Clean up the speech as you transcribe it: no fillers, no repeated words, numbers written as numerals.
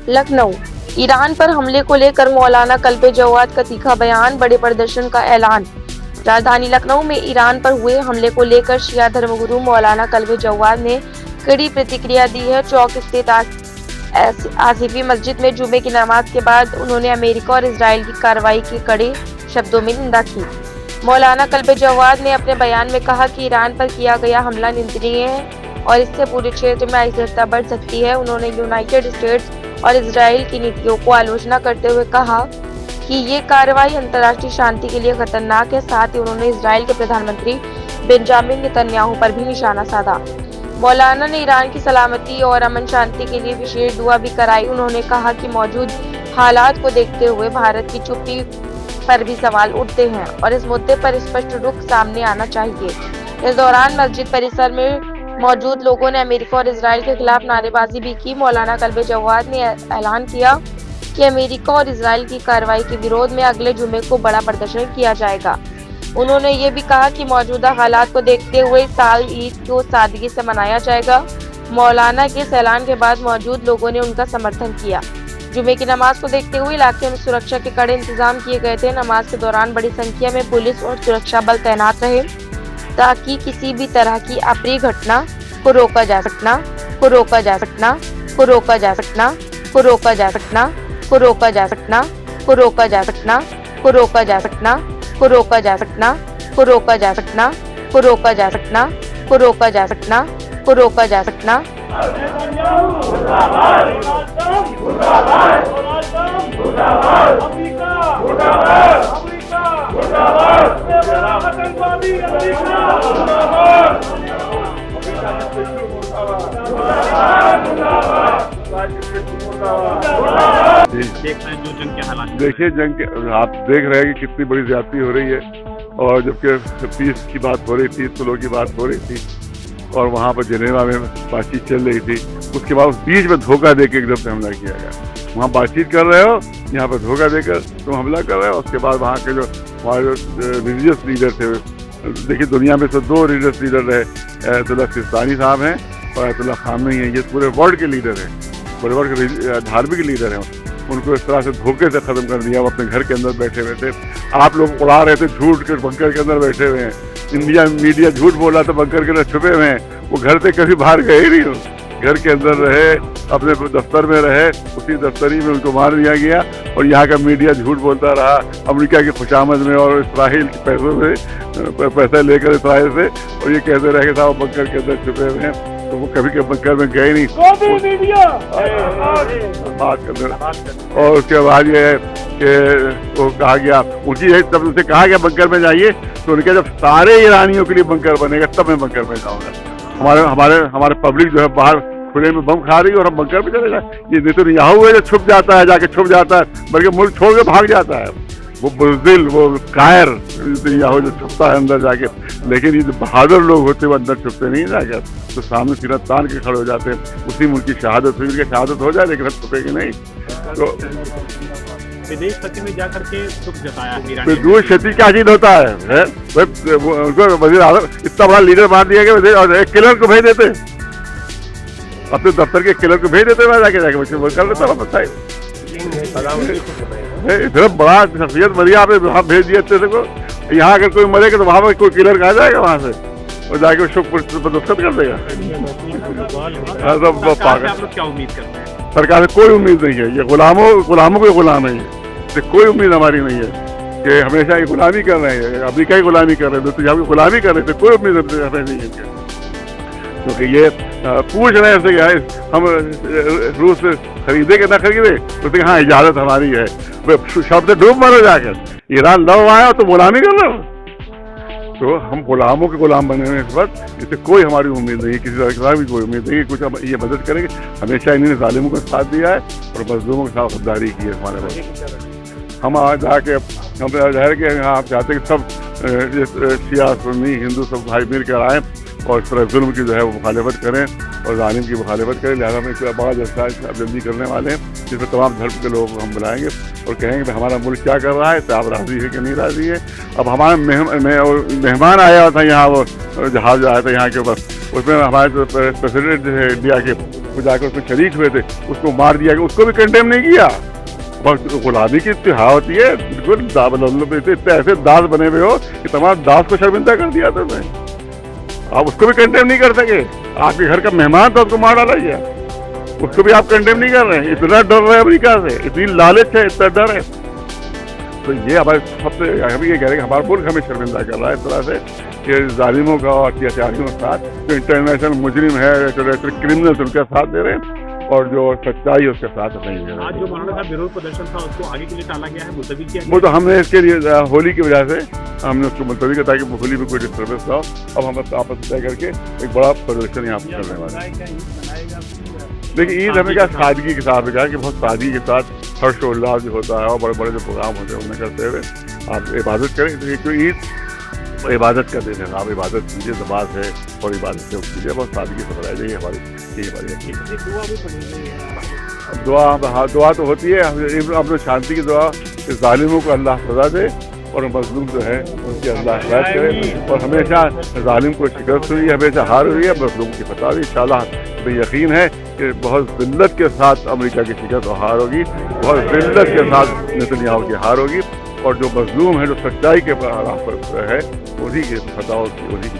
Lucknow. Iran पर हमले को लेकर मौलाना कल्बे जवाद का तीखा बयान, बड़े प्रदर्शन का ऐलान। राजधानी लखनऊ में ईरान पर हुए हमले को लेकर शिया धर्मगुरु मौलाना कल्बे जवाद ने कड़ी प्रतिक्रिया दी है। चौक स्थित आसिफी मस्जिद में जुमे की नमाज के बाद उन्होंने अमेरिका और इजराइल की कार्रवाई की कड़े शब्दों में निंदा की। मौलाना कल्बे जवाद ने अपने बयान में कहा कि ईरान पर किया गया हमला निंदनीय है और इससे पूरे क्षेत्र में अस्थिरता बढ़ सकती है। उन्होंने यूनाइटेड स्टेट्स और इजराइल की नीतियों को आलोचना करते हुए कहा कि ये कार्रवाई अंतर्राष्ट्रीय शांति के लिए खतरनाक है। साथ ही उन्होंने इजराइल के प्रधानमंत्री बेंजामिन नेतन्याहू पर भी निशाना साधा। मौलाना ने ईरान की सलामती और अमन शांति के लिए विशेष दुआ भी कराई। उन्होंने कहा कि मौजूद हालात को देखते हुए भारत की चुप्पी पर भी सवाल उठते हैं और इस मुद्दे पर स्पष्ट रुख सामने आना चाहिए। इस दौरान मस्जिद परिसर में मौजूद लोगों ने अमेरिका और इजराइल के खिलाफ नारेबाजी भी की। मौलाना कल्बे जवाद ने ऐलान किया कि अमेरिका और इजराइल की कार्रवाई के विरोध में अगले जुमे को बड़ा प्रदर्शन किया जाएगा। उन्होंने ये भी कहा कि मौजूदा हालात को देखते हुए इस साल ईद को सादगी से मनाया जाएगा। मौलाना के इस ऐलान के बाद मौजूद लोगों ने उनका समर्थन किया। जुमे की नमाज को देखते हुए इलाके में सुरक्षा के कड़े इंतजाम किए गए थे। नमाज के दौरान बड़ी संख्या में पुलिस और सुरक्षा बल तैनात रहे ताकि किसी भी तरह की अप्रिय घटना को रोका जा सकना को रोका जा सकना को रोका जा सकना को रोका जा सकना को रोका जा सकना को रोका जा सकना को रोका जा सकना को रोका जा सकना को रोका जा सकना को रोका जा सकना को रोका जा सकना को रोका जा सकना। देखिए जंग के आप देख रहे हैं कि कितनी बड़ी ज्यादती हो रही है और जबकि पीस की बात हो रही थी, सुलह की बात हो रही थी और वहाँ पर जेनेवा में बातचीत चल रही थी, उसके बाद उस बीच में धोखा देके एकदम से हमला किया गया। वहाँ बातचीत कर रहे हो, यहाँ पर धोखा देकर तुम हमला कर रहे हो। उसके बाद वहाँ के जो हमारे रिलीजियस लीडर थे, देखिए दुनिया में तो दो रिलीजियस लीडर रहे, अयतुल्लाह सिस्तानी साहब हैं और अयतुल्लाह खामेनी हैं। ये पूरे वर्ल्ड के लीडर हैं, पूरे वर्ल्ड के धार्मिक लीडर हैं। उनको इस तरह से धोखे से ख़त्म कर दिया। वो अपने घर के अंदर बैठे हुए थे, आप लोग उड़ा रहे थे झूठ के, बंकर के अंदर बैठे हुए हैं। इंडिया मीडिया झूठ बोला तो बंकर के अंदर छुपे हुए हैं। वो घर से कभी बाहर गए ही नहीं, घर के अंदर रहे, अपने दफ्तर में रहे, उसी दफ्तरी में उनको मार दिया गया और यहाँ का मीडिया झूठ बोलता रहा अमेरिका की खुशामद में और इसराइल के पैसों से पैसे लेकर इसराइल से, और ये कहते रहे कि साहब बंकर के अंदर छुपे हुए हैं। तो वो कभी बंकर में गए नहीं बात करने। और उसके बाद ये है कि वो कहा गया, उनकी तब उनसे कहा गया बंकर में जाइए, तो उनके जब सारे ईरानियों के लिए बंकर बनेगा तब मैं बंकर में जाऊँगा। हमारे पब्लिक जो है बाहर खुले में बम खा रही है और हम बंकर में चले जाए। ये नेतन्याहू है जो छुप जाता है, जाके छुप जाता है, बल्कि मुल्क छोड़ के भाग जाता है। वो बुज़दिल, वो कायर नेतन्याहू जो छुपता है अंदर जाके, लेकिन ये जो बहादुर लोग होते हैं वो अंदर छुपते नहीं जाकर, तो सामने सीना तान के खड़े हो जाते हैं। उसी मुल्क की शहादत हुई, उनकी शहादत हो जाए लेकिन छुपेगी नहीं। तो विदेश सचिव में जाकर के दुख जताया। विदेश क्षति क्या चीज होता है? उनको वजीर आजम इतना बड़ा लीडर मान दिया गया और एक किलर को भेज देते, अपने दफ्तर के किलर को भेज देते, मैं जाके वो कर लेता बताइए। इतना बड़ा शख्सियत बढ़िया आपने वहाँ भेज दिया अच्छे से को। यहाँ अगर कोई मरेगा तो वहाँ पर कोई किलर आ जाएगा वहाँ से और जाके शुभ पर दस्तखत कर देगा। क्या उम्मीद करते हैं? सरकार से कोई उम्मीद नहीं है। ये गुलामों के गुलाम है। ये कोई उम्मीद हमारी नहीं है कि हमेशा ये गुलामी कर रहे हैं, अमेरिका की गुलामी कर रहे हैं, दूसरी जगह की गुलामी कर रहे थे, कोई उम्मीद हमें नहीं है। क्योंकि ये पूछ रहे हैं क्या हम रूस से खरीदे कि ना खरीदे, तो हाँ इजाज़त हमारी है। शब्द डूब मरो जाकर, ईरान लव आया तो गुलामी कर रहे हो। तो हम गुलामों के गुलाम बने हुए इस वक्त, इससे कोई हमारी उम्मीद नहीं है, किसी तरह की भी कोई उम्मीद नहीं है कुछ हम ये मदद करेंगे। हमेशा इन्होंने जालिमों का साथ दिया है और मजलूमों के साथ गद्दारी की है हमारे पास। हम आज जाके हम ज़ाहिर के यहाँ आप चाहते हैं कि सब शिया सुन्नी हिंदू सब भाई मिल कर आएँ और इस तरह जुल्म की जो है वो मुखालिफत करें और जालिम की मुखालिफत करें। लिहाजा हम एक बड़ा जलसा जल्दी करने वाले हैं जिसमें तमाम धर्म के लोग हम बुलाएंगे और कहेंगे कि हमारा मुल्क क्या कर रहा है, तो आप राज़ी है कि नहीं राज़ी है। अब हमारा मेहमान आया था यहाँ, वो जहाज़ आया था यहाँ के ऊपर, उसमें हमारे प्रेसिडेंट इंडिया के वो जाकर उसमें शरीक हुए थे, उसको मार दिया गया, उसको भी कंडेम नहीं किया। बस गुलामी की इत्तिहा होती है, बिल्कुल इतने ऐसे दास बने हुए हो कि तमाम दास को शर्मिंदा कर दिया तुमने, आप उसको भी कंडेम नहीं कर सके। आपके घर का मेहमान था, उसको मार डाला गया, उसको भी आप कंडेम नहीं कर रहे हैं। इतना डर रहे हैं अमेरिका से, इतनी लालच है, इतना डर है। तो ये हमारे सबसे, हम ये कह रहे हैं कि हमारा मुल्क हमें शर्मिंदा कर रहा है इस तरह से कि जालिमों का और अत्याचारियों के साथ, जो इंटरनेशनल मुजरिम है, इंटरनेशनल क्रिमिनल्स उनके साथ दे रहे हैं, और जो सच्चाई है उसके साथ नहीं दे रहे हैं। आज जो मौलाना साहब विरोध प्रदर्शन था उसको आगे के लिए टाला गया है, मुलतवी किया वो तो हमने इसके लिए होली की वजह से हमने उसको मुलतवी किया ताकि होली में कोई डिस्टर्बेंस ना हो। अब हम आपस तय करके एक बड़ा प्रदर्शन यहाँ पर करने वाले हैं। देखिए, ईद हमें क्या सादगी के साथ कहा कि बहुत सादगी के साथ हर्षोल्लास जो होता है और बड़े बड़े जो प्रोग्राम होते हैं उन्हें करते हुए आप इबादत करें। तो क्योंकि ईद इबादत का दिन है, आप इबादत कीजिए, नमाज है और इबादत से कीजिए, बहुत सादगी से बनाई जाइए। हमारी दुआ तो होती है, अपने शांति की दुआ, जालिमों को अल्लाह सजा दे और मजलूम जो है उनकी अल्लाह हिदायत करे। और हमेशा जालिम को शिकस्त हुई है, हमेशा हार हुई है, मजलूम की फतह हुई। इंशाअल्लाह हमें यकीन है कि बहुत जिल्लत के साथ अमेरिका की शिकस्त और हार होगी, बहुत जिल्लत के साथ नेतन्याहू की हार होगी, और जो मजलूम है, जो सच्चाई के राह पर है, उसी की फतह होगी, उसी की